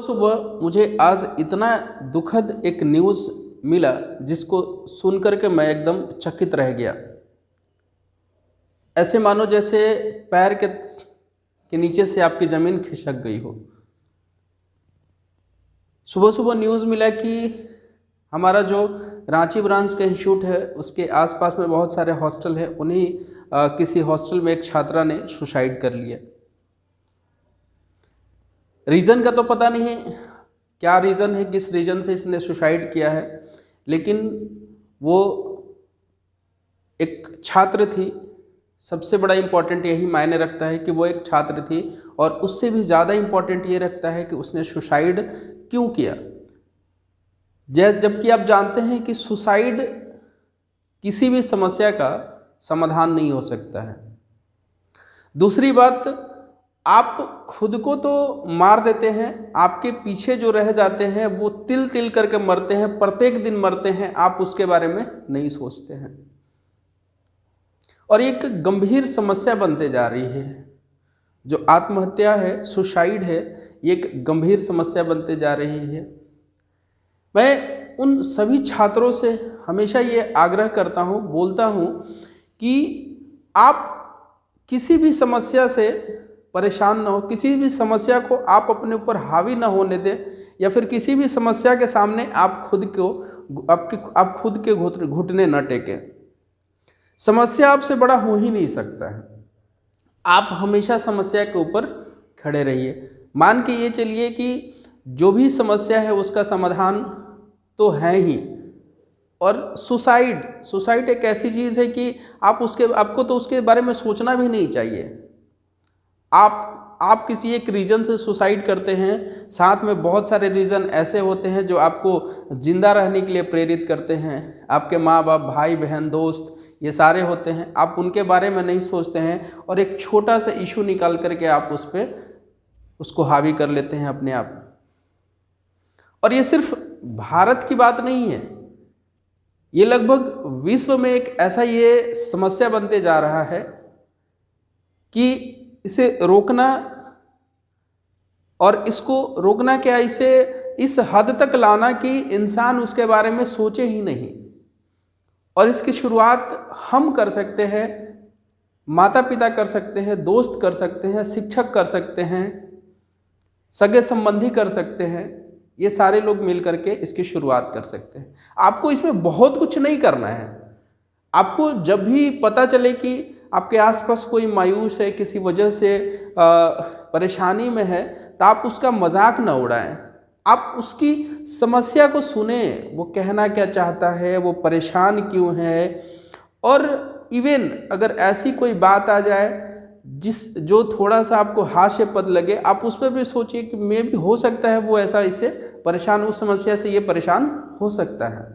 सुबह मुझे आज इतना दुखद एक न्यूज़ मिला जिसको सुन कर के मैं एकदम चकित रह गया। ऐसे मानो जैसे पैर के नीचे से आपकी ज़मीन खिसक गई हो। सुबह सुबह न्यूज़ मिला कि हमारा जो रांची ब्रांच का इंस्टीट्यूट है उसके आसपास में बहुत सारे हॉस्टल हैं, उन्हीं किसी हॉस्टल में एक छात्रा ने सुसाइड कर लिया। रीज़न का तो पता नहीं है क्या रीज़न है, किस रीज़न से इसने सुसाइड किया है, लेकिन वो एक छात्र थी। सबसे बड़ा इम्पॉर्टेंट यही मायने रखता है कि वो एक छात्र थी, और उससे भी ज़्यादा इम्पॉर्टेंट ये रखता है कि उसने सुसाइड क्यों किया। जबकि आप जानते हैं कि सुसाइड किसी भी समस्या का समाधान नहीं हो सकता है। दूसरी बात, आप खुद को तो मार देते हैं, आपके पीछे जो रह जाते हैं वो तिल तिल करके मरते हैं, प्रत्येक दिन मरते हैं, आप उसके बारे में नहीं सोचते हैं। और एक गंभीर समस्या बनते जा रही है। जो आत्महत्या है, सुसाइड है, ये एक गंभीर समस्या बनते जा रही है। मैं उन सभी छात्रों से हमेशा ये आग्रह करता हूँ, बोलता हूँ कि आप किसी भी समस्या से परेशान ना हो, किसी भी समस्या को आप अपने ऊपर हावी ना होने दें, या फिर किसी भी समस्या के सामने आप खुद के घुटने न टेकें। समस्या आपसे बड़ा हो ही नहीं सकता है। आप हमेशा समस्या के ऊपर खड़े रहिए। मान के ये चलिए कि जो भी समस्या है उसका समाधान तो है ही। और सुसाइड एक ऐसी चीज़ है कि आपको तो उसके बारे में सोचना भी नहीं चाहिए। आप किसी एक रीज़न से सुसाइड करते हैं, साथ में बहुत सारे रीज़न ऐसे होते हैं जो आपको जिंदा रहने के लिए प्रेरित करते हैं। आपके माँ बाप, भाई बहन, दोस्त, ये सारे होते हैं। आप उनके बारे में नहीं सोचते हैं और एक छोटा सा इशू निकाल करके आप उसको हावी कर लेते हैं अपने आप। और ये सिर्फ भारत की बात नहीं है, ये लगभग विश्व में एक ऐसा ये समस्या बनते जा रहा है कि इसे रोकना, और इसको रोकना क्या, इसे इस हद तक लाना कि इंसान उसके बारे में सोचे ही नहीं। और इसकी शुरुआत हम कर सकते हैं, माता पिता कर सकते हैं, दोस्त कर सकते हैं, शिक्षक कर सकते हैं, सगे संबंधी कर सकते हैं। ये सारे लोग मिल करके इसकी शुरुआत कर सकते हैं। आपको इसमें बहुत कुछ नहीं करना है। आपको जब भी पता चले कि आपके आसपास कोई मायूस है, किसी वजह से परेशानी में है, तो आप उसका मजाक न उड़ाएं। आप उसकी समस्या को सुने, वो कहना क्या चाहता है, वो परेशान क्यों है। और इवन अगर ऐसी कोई बात आ जाए जो थोड़ा सा आपको हास्यास्पद लगे, आप उस पर भी सोचिए कि मे भी हो सकता है वो ऐसा इससे परेशान, उस समस्या से ये परेशान हो सकता है।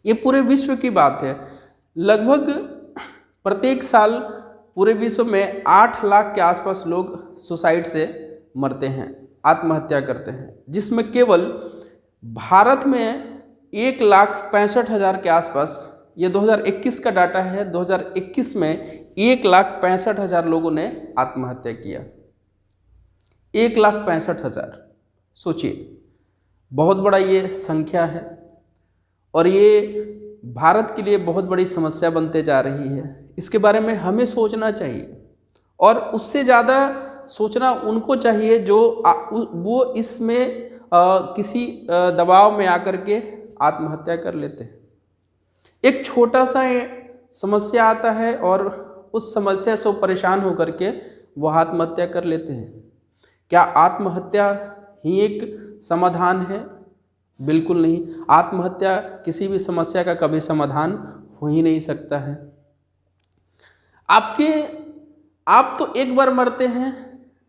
ये पूरे विश्व की बात है। लगभग प्रत्येक साल पूरे विश्व में 8 लाख के आसपास लोग सुसाइड से मरते हैं, आत्महत्या करते हैं, जिसमें केवल भारत में 1,65,000 के आसपास, ये 2021 का डाटा है, 2021 में 1,65,000 लोगों ने आत्महत्या किया। 1,65,000, सोचिए, बहुत बड़ा ये संख्या है। और ये भारत के लिए बहुत बड़ी समस्या बनते जा रही है। इसके बारे में हमें सोचना चाहिए, और उससे ज़्यादा सोचना उनको चाहिए जो वो इसमें किसी दबाव में आकर के आत्महत्या कर लेते हैं। एक छोटा सा समस्या आता है और उस समस्या से परेशान होकर के वो आत्महत्या कर लेते हैं। क्या आत्महत्या ही एक समाधान है? बिल्कुल नहीं। आत्महत्या किसी भी समस्या का कभी समाधान हो ही नहीं सकता है। आप तो एक बार मरते हैं,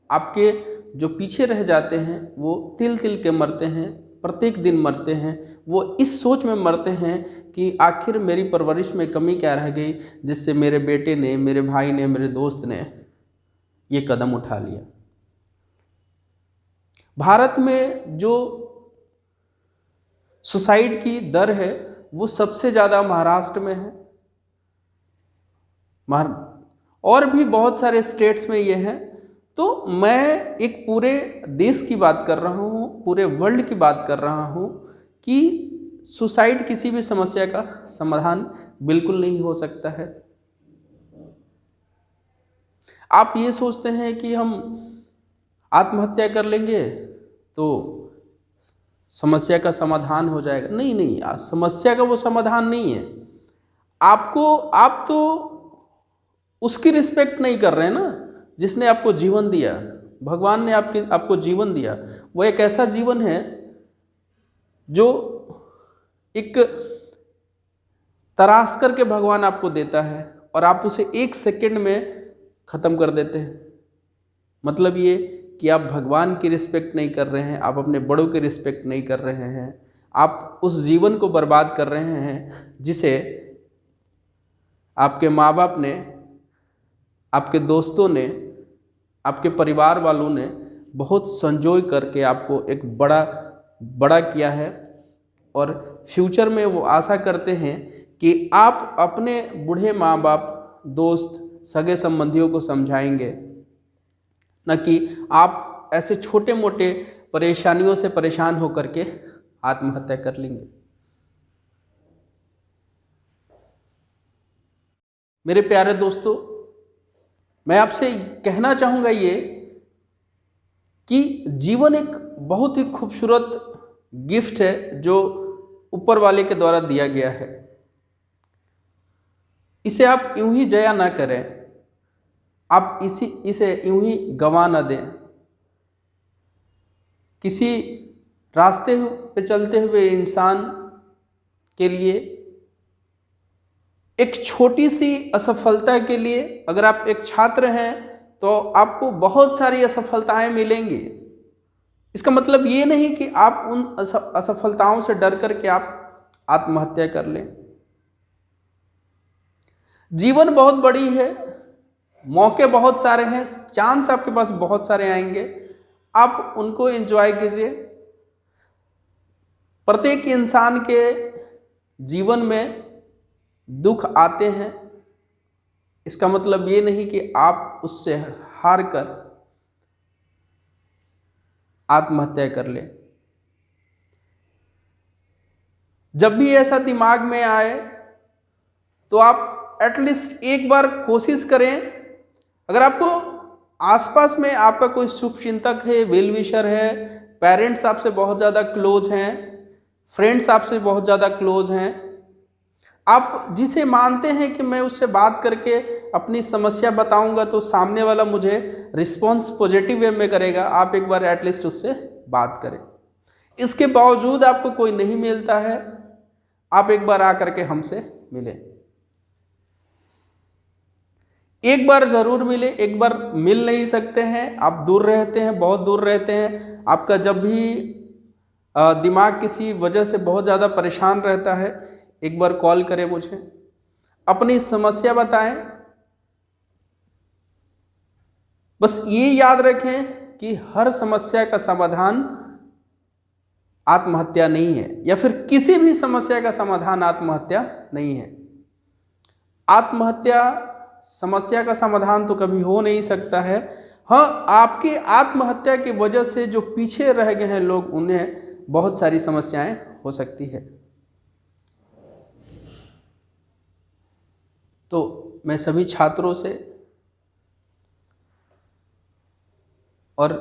आपके जो पीछे रह जाते हैं वो तिल तिल के मरते हैं, प्रत्येक दिन मरते हैं। वो इस सोच में मरते हैं कि आखिर मेरी परवरिश में कमी क्या रह गई जिससे मेरे बेटे ने, मेरे भाई ने, मेरे दोस्त ने ये कदम उठा लिया। भारत में जो सुसाइड की दर है वो सबसे ज़्यादा महाराष्ट्र में है, और भी बहुत सारे स्टेट्स में ये है। तो मैं एक पूरे देश की बात कर रहा हूँ, पूरे वर्ल्ड की बात कर रहा हूँ कि सुसाइड किसी भी समस्या का समाधान बिल्कुल नहीं हो सकता है। आप ये सोचते हैं कि हम आत्महत्या कर लेंगे तो समस्या का समाधान हो जाएगा। नहीं नहीं, समस्या का वो समाधान नहीं है। आप तो उसकी रिस्पेक्ट नहीं कर रहे हैं ना जिसने आपको जीवन दिया। भगवान ने आपको जीवन दिया। वो एक ऐसा जीवन है जो एक तराश करके भगवान आपको देता है और आप उसे 1 सेकंड में ख़त्म कर देते हैं। मतलब ये कि आप भगवान की रिस्पेक्ट नहीं कर रहे हैं, आप अपने बड़ों की रिस्पेक्ट नहीं कर रहे हैं, आप उस जीवन को बर्बाद कर रहे हैं जिसे आपके माँ बाप ने, आपके दोस्तों ने, आपके परिवार वालों ने बहुत संजोए करके आपको एक बड़ा किया है। और फ्यूचर में वो आशा करते हैं कि आप अपने बूढ़े माँ बाप, दोस्त, सगे संबंधियों को समझाएंगे, न कि आप ऐसे छोटे मोटे परेशानियों से परेशान होकर के आत्महत्या कर लेंगे। मेरे प्यारे दोस्तों, मैं आपसे कहना चाहूँगा ये कि जीवन एक बहुत ही खूबसूरत गिफ्ट है जो ऊपर वाले के द्वारा दिया गया है। इसे आप यूं ही जया ना करें, आप इसे यूं ही गंवा ना दें। किसी रास्ते पे चलते हुए इंसान के लिए एक छोटी सी असफलता के लिए, अगर आप एक छात्र हैं तो आपको बहुत सारी असफलताएं मिलेंगी। इसका मतलब ये नहीं कि आप उन असफलताओं से डर करके आप आत्महत्या कर लें। जीवन बहुत बड़ी है, मौके बहुत सारे हैं, चांस आपके पास बहुत सारे आएंगे, आप उनको एंजॉय कीजिए। प्रत्येक इंसान के जीवन में दुख आते हैं, इसका मतलब ये नहीं कि आप उससे हार कर आत्महत्या कर ले। जब भी ऐसा दिमाग में आए तो आप एटलीस्ट एक बार कोशिश करें। अगर आपको आसपास में आपका कोई शुभचिंतक है, वेल विशर है, पेरेंट्स आपसे बहुत ज़्यादा क्लोज हैं, फ्रेंड्स आपसे बहुत ज़्यादा क्लोज हैं, आप जिसे मानते हैं कि मैं उससे बात करके अपनी समस्या बताऊंगा तो सामने वाला मुझे रिस्पॉन्स पॉजिटिव वे में करेगा, आप एक बार एटलीस्ट उससे बात करें। इसके बावजूद आपको कोई नहीं मिलता है, आप एक बार आकर के हमसे मिले। एक बार जरूर मिले, एक बार मिल नहीं सकते हैं, आप दूर रहते हैं, बहुत दूर रहते हैं, आपका जब भी दिमाग किसी वजह से बहुत ज़्यादा परेशान रहता है, एक बार कॉल करें मुझे, अपनी समस्या बताएं। बस ये याद रखें कि हर समस्या का समाधान आत्महत्या नहीं है, या फिर किसी भी समस्या का समाधान आत्महत्या नहीं है। आत्महत्या समस्या का समाधान तो कभी हो नहीं सकता है। हाँ, आपकी आत्महत्या की वजह से जो पीछे रह गए हैं लोग, उन्हें बहुत सारी समस्याएं हो सकती है। तो मैं सभी छात्रों से और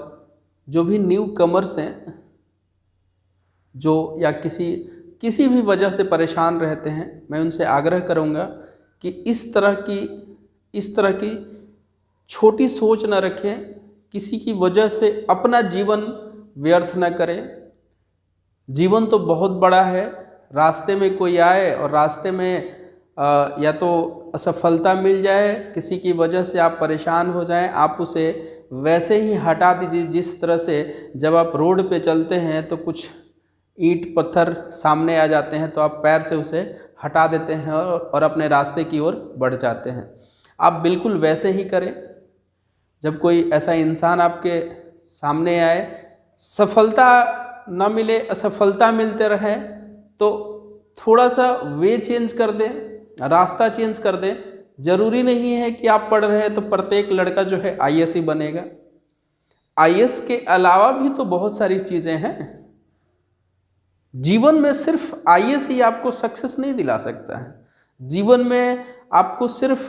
जो भी न्यू कमर्स हैं, जो या किसी भी वजह से परेशान रहते हैं, मैं उनसे आग्रह करूंगा कि इस तरह की छोटी सोच न रखें, किसी की वजह से अपना जीवन व्यर्थ न करें। जीवन तो बहुत बड़ा है, रास्ते में कोई आए और रास्ते में या तो असफलता मिल जाए, किसी की वजह से आप परेशान हो जाएं, आप उसे वैसे ही हटा दीजिए जिस तरह से जब आप रोड पे चलते हैं तो कुछ ईंट पत्थर सामने आ जाते हैं तो आप पैर से उसे हटा देते हैं और अपने रास्ते की ओर बढ़ जाते हैं। आप बिल्कुल वैसे ही करें। जब कोई ऐसा इंसान आपके सामने आए, सफलता न मिले, असफलता मिलते रहे, तो थोड़ा सा वे चेंज कर दें, रास्ता चेंज कर दें। ज़रूरी नहीं है कि आप पढ़ रहे हैं तो प्रत्येक लड़का जो है IAS ही बनेगा। आईएएस के अलावा भी तो बहुत सारी चीज़ें हैं। जीवन में सिर्फ आईएएस ही आपको सक्सेस नहीं दिला सकता है। जीवन में आपको सिर्फ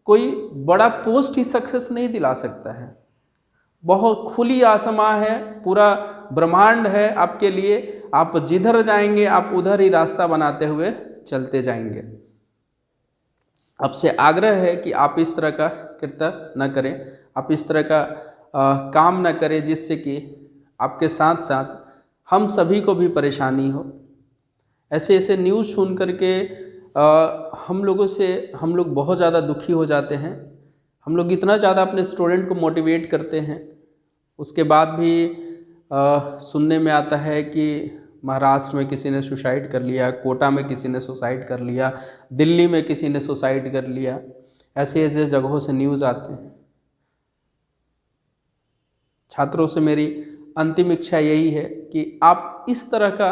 कोई बड़ा पोस्ट ही सक्सेस नहीं दिला सकता है। बहुत खुली आसमां है, पूरा ब्रह्मांड है आपके लिए। आप जिधर जाएंगे आप उधर ही रास्ता बनाते हुए चलते जाएंगे। आपसे आग्रह है कि आप इस तरह का कृत्य न करें, आप इस तरह का काम न करें जिससे कि आपके साथ साथ हम सभी को भी परेशानी हो। ऐसे ऐसे न्यूज़ सुन करके हम लोग बहुत ज़्यादा दुखी हो जाते हैं। हम लोग इतना ज़्यादा अपने स्टूडेंट को मोटिवेट करते हैं, उसके बाद भी सुनने में आता है कि महाराष्ट्र में किसी ने सुसाइड कर लिया, कोटा में किसी ने सुसाइड कर लिया, दिल्ली में किसी ने सुसाइड कर लिया। ऐसे ऐसे जगहों से न्यूज़ आते हैं। छात्रों से मेरी अंतिम इच्छा यही है कि आप इस तरह का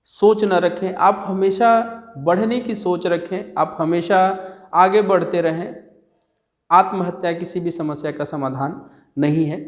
सोच न रखें, आप हमेशा बढ़ने की सोच रखें, आप हमेशा आगे बढ़ते रहें। आत्महत्या किसी भी समस्या का समाधान नहीं है।